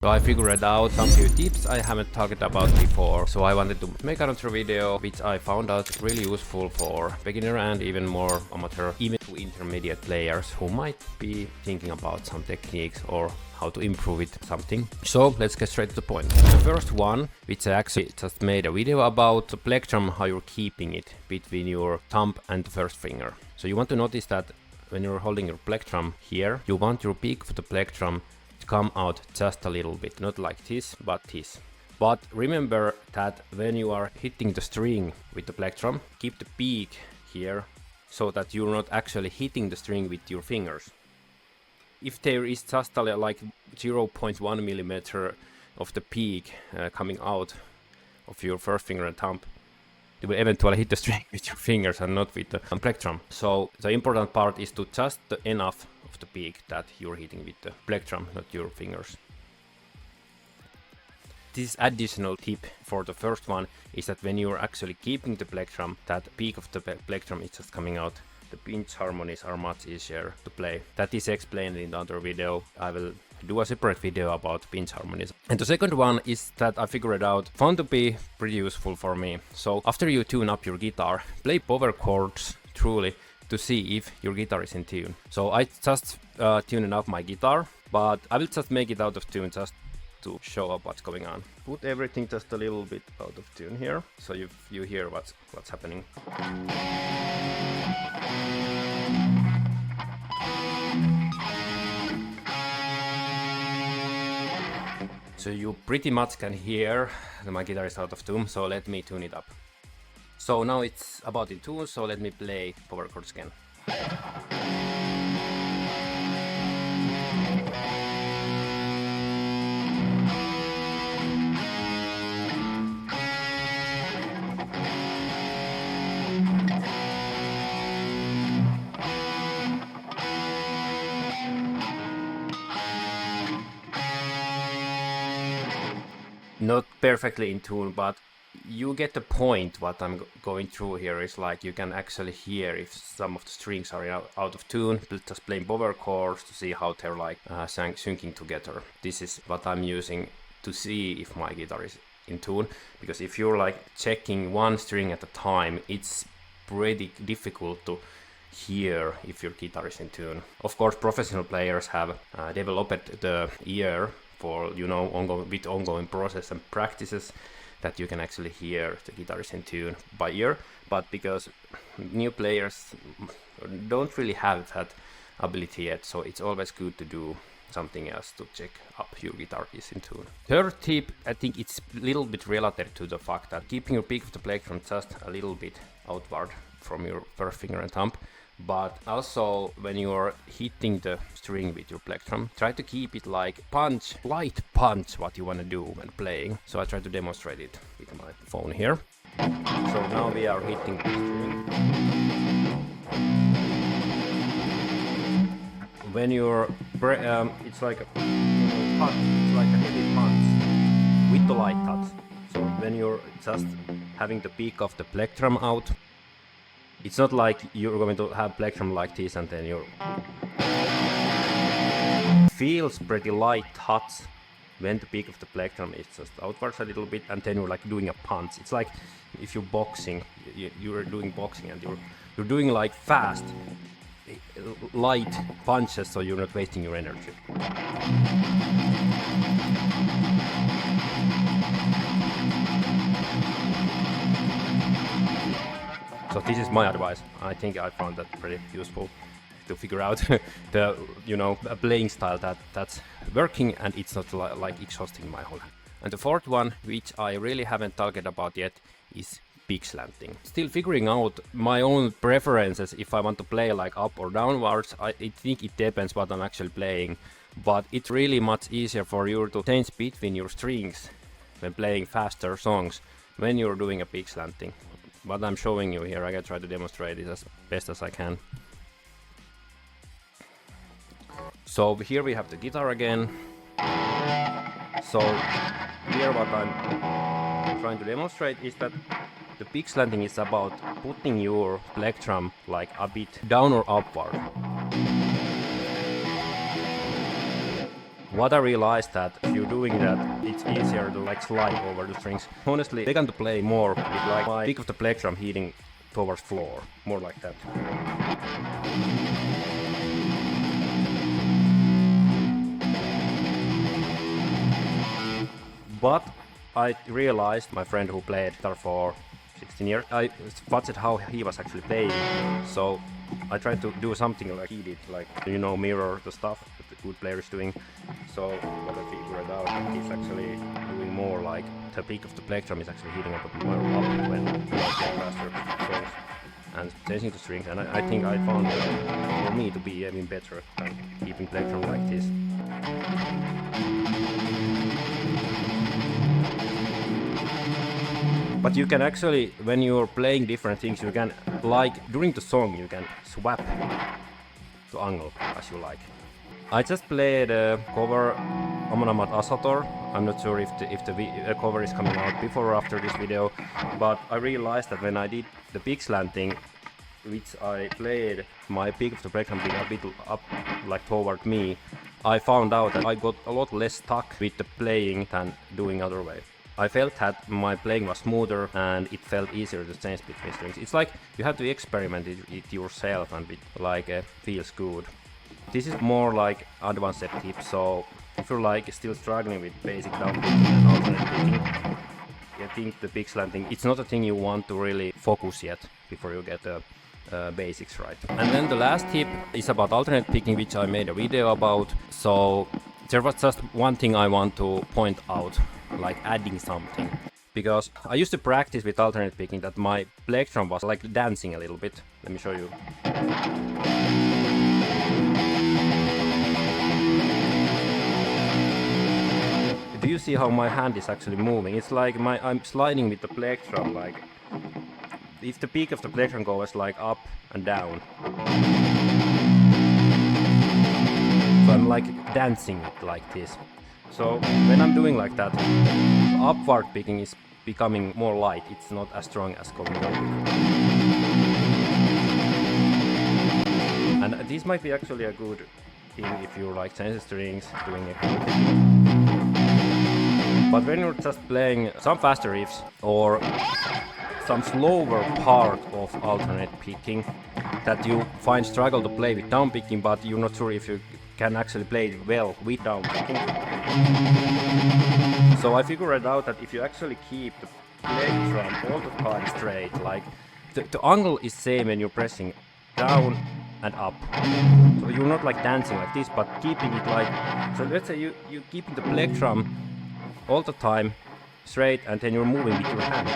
So I figured out some few tips I haven't talked about before, so I wanted to make another video which I found out really useful for beginner and even more amateur, even to intermediate players who might be thinking about some techniques or how to improve it something. So let's get straight to the point. The first one, which I actually just made a video about, the plectrum, how you're keeping it between your thumb and the first finger. So you want to notice that when you're holding your plectrum here, you want your peak of the plectrum to come out just a little bit, not like this, but this. But remember that when you are hitting the string with the plectrum, keep the peak here so that you're not actually hitting the string with your fingers. If there is just like 0.1 millimeter of the peak coming out of your first finger and thumb, you will eventually hit the string with your fingers and not with the plectrum. So the important part is to just enough of the peak that you're hitting with the plectrum, not your fingers. This additional tip for the first one is that when you're actually keeping the plectrum, that peak of the plectrum is just coming out. The pinch harmonies are much easier to play. That is explained in the other video. I will do a separate video about pinch harmonies. And the second one is that I figured out found to be pretty useful for me. So after you tune up your guitar, play power chords truly to see if your guitar is in tune. So I just tuned up my guitar, but I will just make it out of tune just to show up what's going on. Put everything just a little bit out of tune here, so you hear what's happening. So you pretty much can hear that my guitar is out of tune, so let me tune it up. So now it's about in tune, so let me play power chords again. Not perfectly in tune, but you get the point. What I'm going through here is like you can actually hear if some of the strings are out of tune, just playing power chords to see how they're like syncing together. This is what I'm using to see if my guitar is in tune, because if you're like checking one string at a time, it's pretty difficult to hear if your guitar is in tune. Of course, professional players have developed the ear for, you know, ongoing process and practices, that you can actually hear the guitar is in tune by ear. But because new players don't really have that ability yet, so it's always good to do something else to check up your guitar is in tune. Third tip, I think it's a little bit related to the fact that keeping your peak of the plectrum just a little bit outward from your first finger and thumb, but also when you're hitting the string with your plectrum, try to keep it like light punch what you want to do when playing. So I try to demonstrate it with my phone here. So now we are hitting the string. When you're it's like a punch, it's like a heavy punch with the light touch. So when you're just having the peak of the plectrum out, it's not like you're going to have plectrum like this and then you're... Feels pretty light touch when the peak of the plectrum is just outwards a little bit, and then you're like doing a punch. It's like if you're boxing, you're doing boxing and you're doing like fast, light punches, so you're not wasting your energy. So this is my advice. I think I found that pretty useful to figure out the, you know, a playing style that's working and it's not like exhausting my whole hand. And the fourth one, which I really haven't talked about yet, is peak slanting. Still figuring out my own preferences if I want to play like up or downwards. I think it depends what I'm actually playing, but it's really much easier for you to change between your strings when playing faster songs when you're doing a peak slanting. What I'm showing you here, I can try to demonstrate it as best as I can. So here we have the guitar again. So here what I'm trying to demonstrate is that the peak slanting is about putting your plectrum like a bit down or upward. what I realized that if you're doing that, it's easier to like slide over the strings. Honestly, they began to play more with like my pick of the plectrum hitting towards floor, more like that. But I realized my friend who played guitar for 16 years, I watched how he was actually playing, so I tried to do something like he did, like, you know, mirror the stuff that the good player is doing. So what I figured out, he's actually doing more like the peak of the plectrum is actually hitting a bit more up when you play faster songs and changing the strings, and I think I found that for me to be even better than keeping plectrum like this. But you can actually, when you're playing different things, you can, like, during the song, you can swap to angle as you like. I just played a cover, Amon Amarth. I'm not sure if the cover is coming out before or after this video, but I realized that when I did the big slanting, which I played my pick of the plectrum a bit up, like toward me, I found out that I got a lot less stuck with the playing than doing other way. I felt that my playing was smoother and it felt easier to change between strings. It's like you have to experiment it yourself and it like feels good. This is more like advanced tip, so if you're like still struggling with basic downpicking and alternate picking, I think the big slanting, it's not a thing you want to really focus yet before you get the basics right. And then the last tip is about alternate picking, which I made a video about. So there was just one thing I want to point out, like adding something, because I used to practice with alternate picking that my plectrum was like dancing a little bit. Let me show you. Do you see how my hand is actually moving? It's like I'm sliding with the plectrum, like if the peak of the plectrum goes like up and down. So I'm like dancing it like this. So when I'm doing like that, upward picking is becoming more light. It's not as strong as going down. And this might be actually a good thing if you like change the strings, doing it. But when you're just playing some faster riffs or some slower part of alternate picking that you find struggle to play with down picking, but you're not sure if you can actually play it well with down picking. So I figured out that if you actually keep the plectrum all the time straight, like the angle is same when you're pressing down and up. So you're not like dancing like this, but keeping it like, so let's say you keeping the plectrum all the time straight and then you're moving with your hand.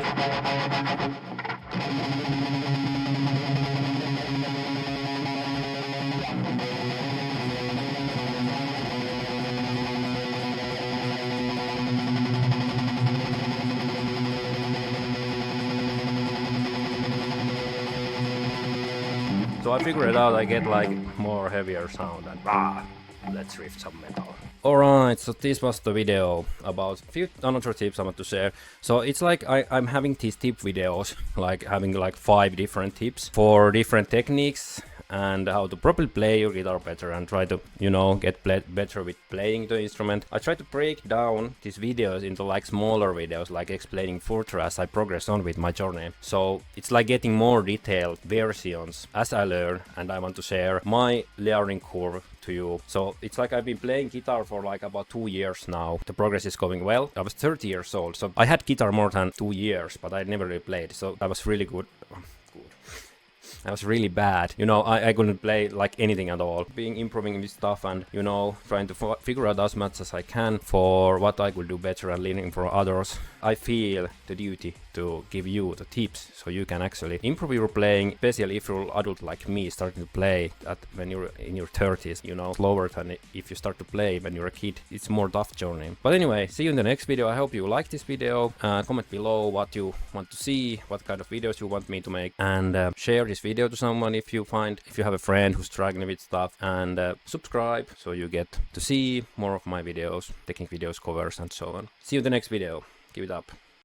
So I figured out I get like more heavier sound and let's riff some metal. Alright, so this was the video about a few another tips I want to share. So it's like I'm having these tip videos, like having like 5 different tips for different techniques and how to properly play your guitar better and try to, you know, get better with playing the instrument. I try to break down these videos into like smaller videos, like explaining further as I progress on with my journey. So it's like getting more detailed versions as I learn, and I want to share my learning curve to you. So it's like I've been playing guitar for like about 2 years now. The progress is going well. I was 30 years old, so I had guitar more than 2 years, but I never really played, so I was really good. I was really bad, you know, I couldn't play like anything at all. Improving this stuff and, you know, trying to figure out as much as I can for what I could do better and learning for others. I feel the duty to give you the tips so you can actually improve your playing, especially if you're an adult like me starting to play when you're in your 30s, you know, slower than if you start to play when you're a kid. It's more tough journey. But anyway, see you in the next video. I hope you like this video. Comment below what you want to see, what kind of videos you want me to make, and share this video to someone if you have a friend who's struggling with stuff, and subscribe so you get to see more of my videos, technique videos, covers and so on. See you in the next video. Give it up.